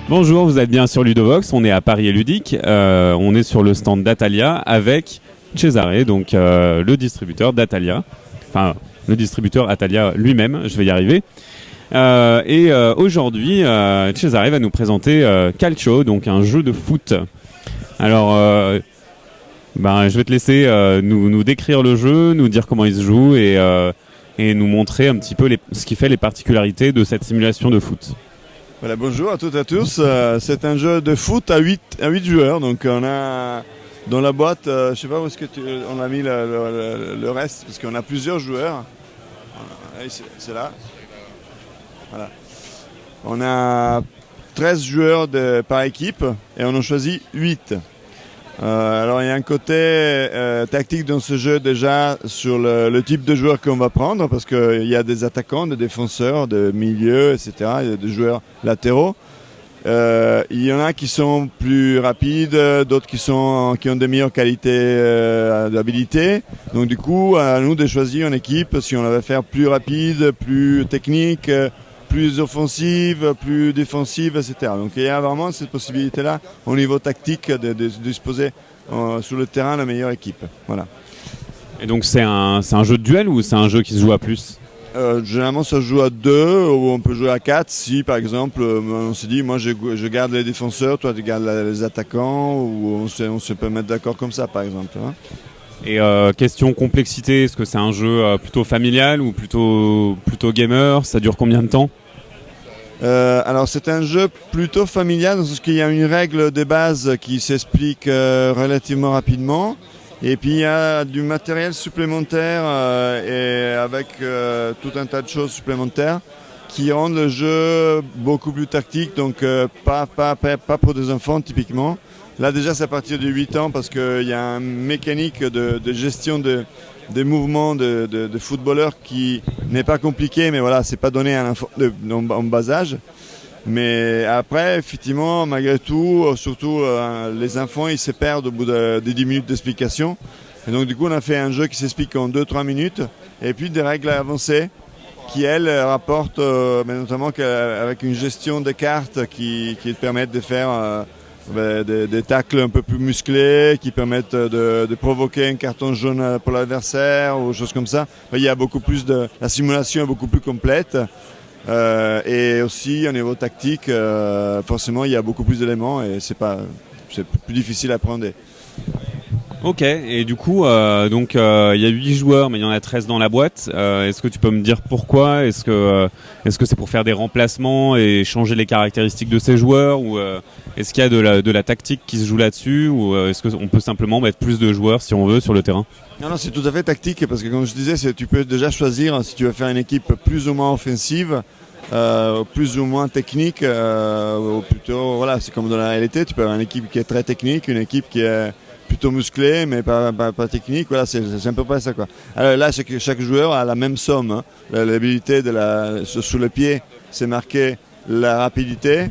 Bonjour, vous êtes bien sur Ludovox, on est à Paris et Ludique, on est sur le stand d'Atalia avec Cesare, donc le distributeur d'Atalia, enfin le distributeur Atalia lui-même, je vais y arriver. Aujourd'hui, Cesare va nous présenter Calcio, donc un jeu de foot. Alors, je vais te laisser nous décrire le jeu, nous dire comment il se joue et nous montrer un petit peu ce qui fait les particularités de cette simulation de foot. Voilà, bonjour à toutes et à tous. C'est un jeu de foot à 8 joueurs. Donc on a dans la boîte, je ne sais pas où est-ce que on a mis le reste, parce qu'on a plusieurs joueurs. C'est là. Voilà. On a 13 joueurs par équipe et on en choisit 8. Alors il y a un côté tactique dans ce jeu déjà sur le type de joueurs qu'on va prendre, parce qu'il y a des attaquants, des défenseurs, des milieux, etc. Il y a des joueurs latéraux. Il y en a qui sont plus rapides, d'autres qui ont de meilleures qualités d'habilité. Donc du coup, à nous de choisir une équipe si on la veut faire plus rapide, plus technique, plus offensive, plus défensive, etc. Donc il y a vraiment cette possibilité-là au niveau tactique de disposer sur le terrain la meilleure équipe. Voilà. Et donc c'est un jeu de duel ou c'est un jeu qui se joue à plus ? Généralement ça se joue à 2 ou on peut jouer à 4 si par exemple on se dit moi je garde les défenseurs, toi tu gardes les attaquants, ou on se peut mettre d'accord comme ça par exemple. Hein. Et question complexité, est-ce que c'est un jeu plutôt familial ou plutôt gamer ? Ça dure combien de temps ? Alors c'est un jeu plutôt familial, parce qu'il y a une règle de base qui s'explique relativement rapidement. Et puis il y a du matériel supplémentaire et avec tout un tas de choses supplémentaires qui rendent le jeu beaucoup plus tactique, donc pas pour des enfants typiquement. Là déjà c'est à partir de 8 ans, parce qu'il y a une mécanique de gestion des mouvements de footballeurs qui n'est pas compliqué, mais voilà, c'est pas donné à un enfant en bas âge. Mais après, effectivement, malgré tout, surtout les enfants, ils se perdent au bout de 10 minutes d'explication. Et donc du coup, on a fait un jeu qui s'explique en 2-3 minutes, et puis des règles avancées qui, elles, rapportent, notamment avec une gestion des cartes qui permettent de faire des tacles un peu plus musclés, qui permettent de provoquer un carton jaune pour l'adversaire ou choses comme ça. Il y a beaucoup plus la simulation est beaucoup plus complète. Et aussi au niveau tactique, forcément il y a beaucoup plus d'éléments et c'est plus difficile à appréhender. Ok, et du coup, il y a 8 joueurs, mais il y en a 13 dans la boîte. Est-ce que tu peux me dire pourquoi ? Est-ce que c'est pour faire des remplacements et changer les caractéristiques de ces joueurs, ou est-ce qu'il y a de la tactique qui se joue là-dessus, ou est-ce qu'on peut simplement mettre plus de joueurs si on veut sur le terrain ? Non, c'est tout à fait tactique, parce que comme je disais, tu peux déjà choisir si tu veux faire une équipe plus ou moins offensive, plus ou moins technique, ou plutôt, voilà, c'est comme dans la réalité, tu peux avoir une équipe qui est très technique, une équipe qui est plutôt musclé mais pas technique, voilà, c'est un peu près ça quoi. Alors là, chaque joueur a la même somme, hein. L'habilité sous le pied, c'est marqué la rapidité,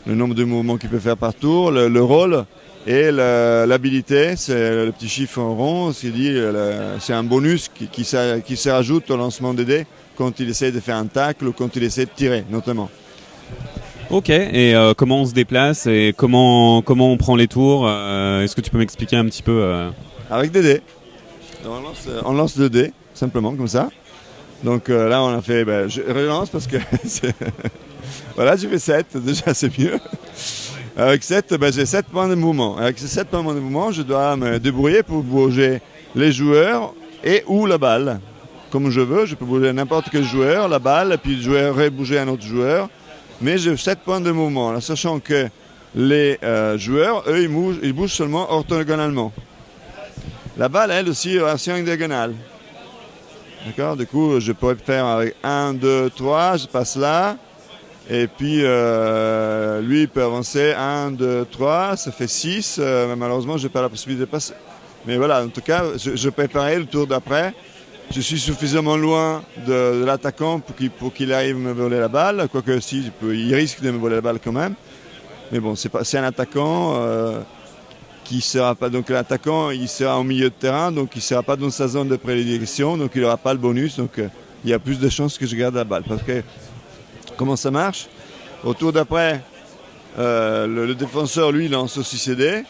le nombre de mouvements qu'il peut faire par tour, le rôle, et l'habilité, c'est le petit chiffre en rond, c'est un bonus qui se rajoute au lancement des dés quand il essaie de faire un tacle ou quand il essaie de tirer notamment. Ok, et comment on se déplace et comment on prend les tours, est-ce que tu peux m'expliquer un petit peu Avec des dés. On lance 2 dés, simplement, comme ça. Donc là, on a fait... je relance parce que... voilà, j'ai fait 7, déjà c'est mieux. Avec 7, j'ai 7 points de mouvement. Avec ces 7 points de mouvement, je dois me débrouiller pour bouger les joueurs et ou la balle. Comme je veux, je peux bouger n'importe quel joueur, la balle, puis rebouger un autre joueur. Mais j'ai 7 points de mouvement, là, sachant que les joueurs, eux, ils bougent seulement orthogonalement. La balle, elle aussi, est en diagonale. D'accord ? Du coup, je pourrais faire avec 1, 2, 3, je passe là. Et puis, lui, il peut avancer 1, 2, 3, ça fait 6. Mais malheureusement, je n'ai pas la possibilité de passer. Mais voilà, en tout cas, je préparais le tour d'après. Je suis suffisamment loin de l'attaquant pour qu'il arrive à me voler la balle, quoique si, il risque de me voler la balle quand même. Mais bon, c'est un attaquant qui sera pas. Donc l'attaquant, il sera au milieu de terrain, donc il ne sera pas dans sa zone de prédilection, donc il n'aura pas le bonus. Donc il y a plus de chances que je garde la balle. Parce que comment ça marche ? Au tour d'après, Le défenseur, lui, lance aussi ses dés.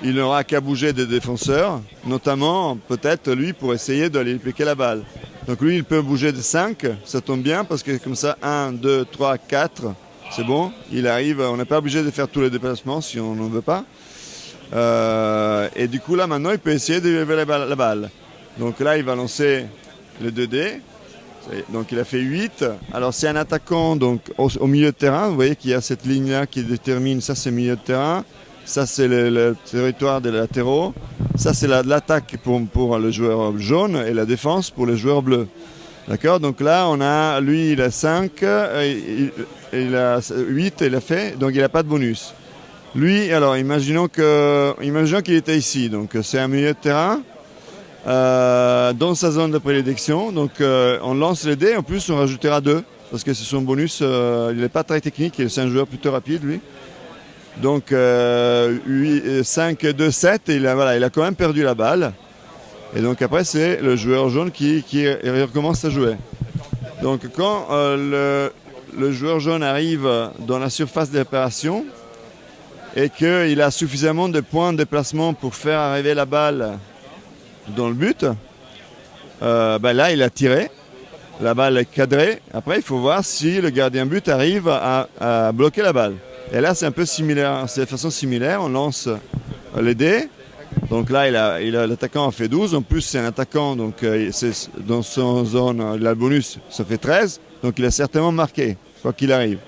Il n'aura qu'à bouger des défenseurs, notamment peut-être lui pour essayer d'aller piquer la balle. Donc lui, il peut bouger de 5, ça tombe bien parce que comme ça, 1, 2, 3, 4, c'est bon. Il arrive, on n'est pas obligé de faire tous les déplacements si on n'en veut pas. Et du coup, là, maintenant, il peut essayer de lever la balle. Donc là, il va lancer les 2 dés. Donc il a fait 8. Alors c'est un attaquant donc, au milieu de terrain. Vous voyez qu'il y a cette ligne-là qui détermine, ça c'est le milieu de terrain. Ça, c'est le territoire des latéraux. Ça, c'est l'attaque pour le joueur jaune et la défense pour les joueurs bleus. D'accord? Donc là, on a, lui, il a 5, il a 8, il a fait, donc il n'a pas de bonus. Lui, alors, imaginons qu'il était ici. Donc, c'est un milieu de terrain dans sa zone de prédilection. Donc, on lance les dés. En plus, on rajoutera 2 parce que c'est son bonus. Il n'est pas très technique. C'est un joueur plutôt rapide, lui. Donc 5, 2, 7, il a quand même perdu la balle. Et donc après c'est le joueur jaune qui recommence à jouer. Donc quand le joueur jaune arrive dans la surface de l'opération et qu'il a suffisamment de points de déplacement pour faire arriver la balle dans le but, là il a tiré, la balle est cadrée. Après il faut voir si le gardien but arrive à bloquer la balle. Et là, c'est un peu similaire, c'est de façon similaire. On lance les dés. Donc là, l'attaquant a fait 12. En plus, c'est un attaquant, donc c'est dans son zone, il a le bonus, ça fait 13. Donc il a certainement marqué, quoi qu'il arrive.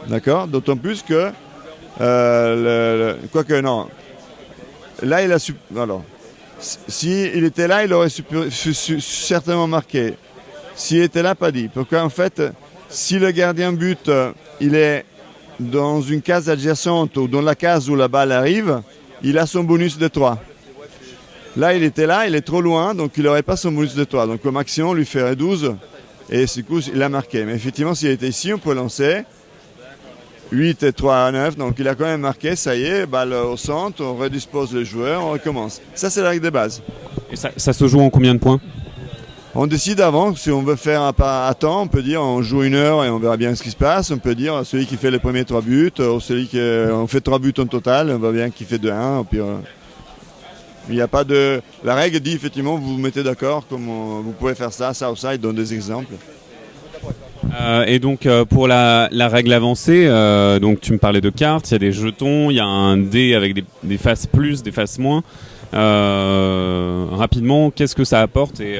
D'accord? D'autant plus que, quoique non, là, il a alors, s'il était là, il aurait certainement marqué. S'il était là, pas dit. Pourquoi en fait, si le gardien but, il est dans une case adjacente ou dans la case où la balle arrive, il a son bonus de 3. Là, il était là, il est trop loin, donc il n'aurait pas son bonus de 3. Donc au maximum, on lui ferait 12 et du coup, il a marqué. Mais effectivement, s'il était ici, on peut lancer 8 et 3 à 9. Donc il a quand même marqué, ça y est, balle au centre, on redispose les joueurs, on recommence. Ça, c'est la règle de base. Et ça se joue en combien de points? On décide avant, si on veut faire un pas à temps, on peut dire on joue 1 heure et on verra bien ce qui se passe. On peut dire celui qui fait les premiers 3 buts, ou on fait 3 buts en total, on voit bien qui fait 2-1. Il n'y a pas de... La règle dit effectivement, vous vous mettez d'accord, comme vous pouvez faire ça ou ça, il donne des exemples. Et donc pour la règle avancée, donc tu me parlais de cartes, il y a des jetons, il y a un dé avec des faces plus, des faces moins. Rapidement, qu'est-ce que ça apporte et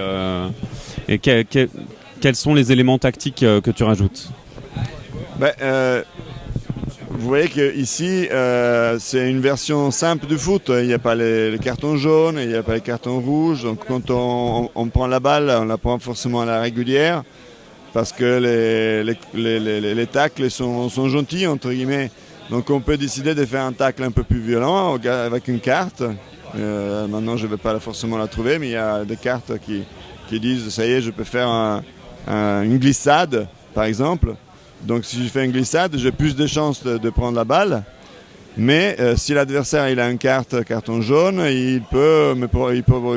quels sont les éléments tactiques que tu rajoutes? Vous voyez qu'ici, c'est une version simple du foot. Il n'y a pas les cartons jaunes, il n'y a pas les cartons rouges. Donc quand on prend la balle, on la prend forcément à la régulière parce que les tacles sont gentils, entre guillemets. Donc on peut décider de faire un tacle un peu plus violent avec une carte. Maintenant, je ne vais pas forcément la trouver, mais il y a des cartes qui disent ça y est, je peux faire une glissade, par exemple. Donc, si je fais une glissade, j'ai plus de chances de prendre la balle. Mais si l'adversaire il a une carton jaune, il peut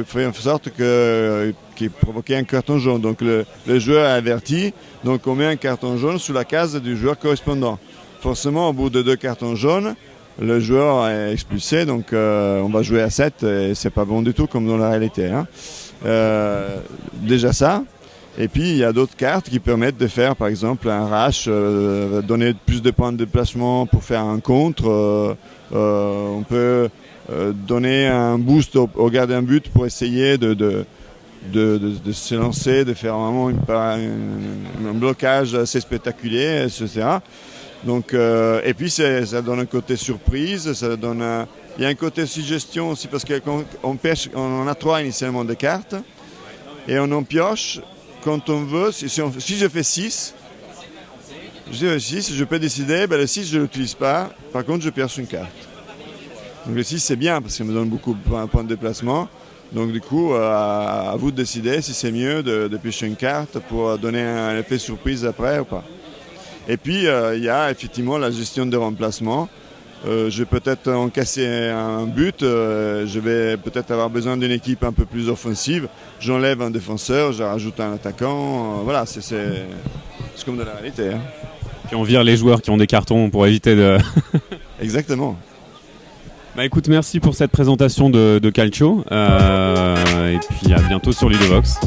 faire en sorte qu'il provoque un carton jaune. Donc, le joueur est averti. Donc, on met un carton jaune sous la case du joueur correspondant. Forcément, au bout de 2 cartons jaunes, le joueur est expulsé, donc on va jouer à 7 et c'est pas bon du tout comme dans la réalité. Hein. Déjà ça. Et puis il y a d'autres cartes qui permettent de faire par exemple un rush, donner plus de points de déplacement pour faire un contre. On peut donner un boost au gardien but pour essayer de se lancer, de faire vraiment un blocage assez spectaculaire, etc. Donc, et puis ça donne un côté surprise, ça donne il y a un côté suggestion aussi parce qu'on pêche, on a 3 initialement de cartes et on en pioche quand on veut. Si je fais 6, je peux décider, le 6 je ne l'utilise pas, par contre je pioche une carte. Donc le 6 c'est bien parce qu'il me donne beaucoup de points de déplacement. Donc du coup, à vous de décider si c'est mieux de piocher une carte pour donner un effet surprise après ou pas. Et puis, il y a effectivement la gestion de remplacement. Je vais peut-être encasser un but, je vais peut-être avoir besoin d'une équipe un peu plus offensive. J'enlève un défenseur, je rajoute un attaquant. Voilà, c'est comme de la réalité. Hein. Puis on vire les joueurs qui ont des cartons pour éviter de... Exactement. Bah écoute, merci pour cette présentation de Calcio. Et puis à bientôt sur Ludovox.